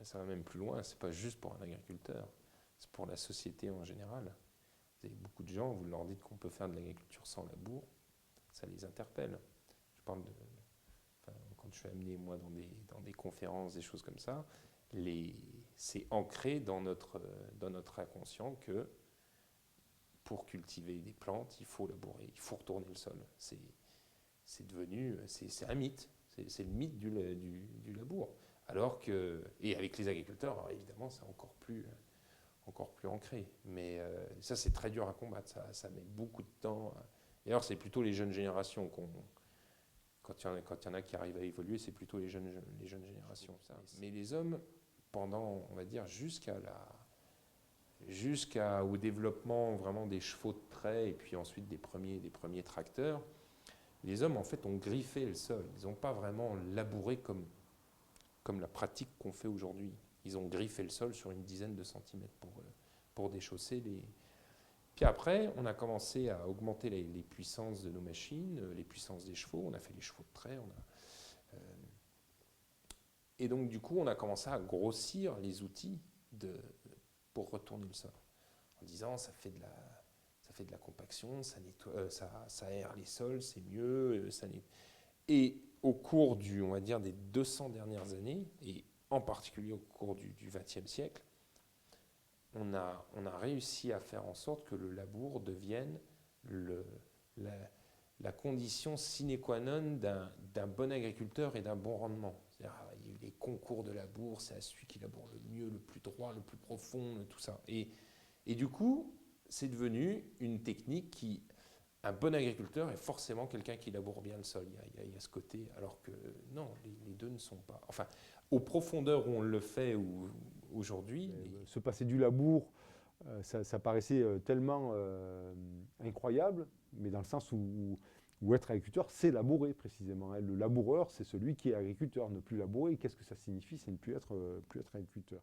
ça va même plus loin, c'est pas juste pour un agriculteur, c'est pour la société en général. Vous avez beaucoup de gens, vous leur dites qu'on peut faire de l'agriculture sans labour, ça les interpelle. Je parle de, enfin, quand je suis amené moi dans des conférences, des choses comme ça, c'est ancré dans notre inconscient que pour cultiver des plantes, il faut labourer, il faut retourner le sol. C'est devenu, c'est un mythe, c'est le mythe du labour. Alors que, et avec les agriculteurs, alors évidemment, c'est encore plus ancré. Mais ça, c'est très dur à combattre, ça met beaucoup de temps. Et alors, c'est plutôt les jeunes générations quand il y en a qui arrivent à évoluer, c'est plutôt les jeunes générations. Ça. Mais les hommes, pendant, on va dire, jusqu'au développement vraiment des chevaux de trait et puis ensuite des premiers tracteurs, les hommes en fait ont griffé le sol. Ils n'ont pas vraiment labouré comme la pratique qu'on fait aujourd'hui. Ils ont griffé le sol sur une dizaine de centimètres pour déchausser les... Puis après, on a commencé à augmenter les puissances de nos machines, les puissances des chevaux. On a fait les chevaux de trait. Et donc du coup, on a commencé à grossir les outils pour retourner le sol. En disant, ça fait de la compaction, ça aère les sols, c'est mieux. Et au cours on va dire, des 200 dernières années, et en particulier au cours du XXe siècle, on a réussi à faire en sorte que le labour devienne la, la condition sine qua non d'un bon agriculteur et d'un bon rendement. C'est-à-dire, il y a eu des concours de labour, c'est à celui qui laboure le mieux, le plus droit, le plus profond, tout ça. Et du coup, c'est devenu une technique qui... Un bon agriculteur est forcément quelqu'un qui laboure bien le sol. Il y a ce côté, alors que non, les deux ne sont pas... Enfin, aux profondeurs où on le fait aujourd'hui... Se passer du labour, ça paraissait tellement incroyable, mais dans le sens où être agriculteur, c'est labourer précisément. Hein. Le laboureur, c'est celui qui est agriculteur. Ne plus labourer, qu'est-ce que ça signifie? C'est ne plus être agriculteur.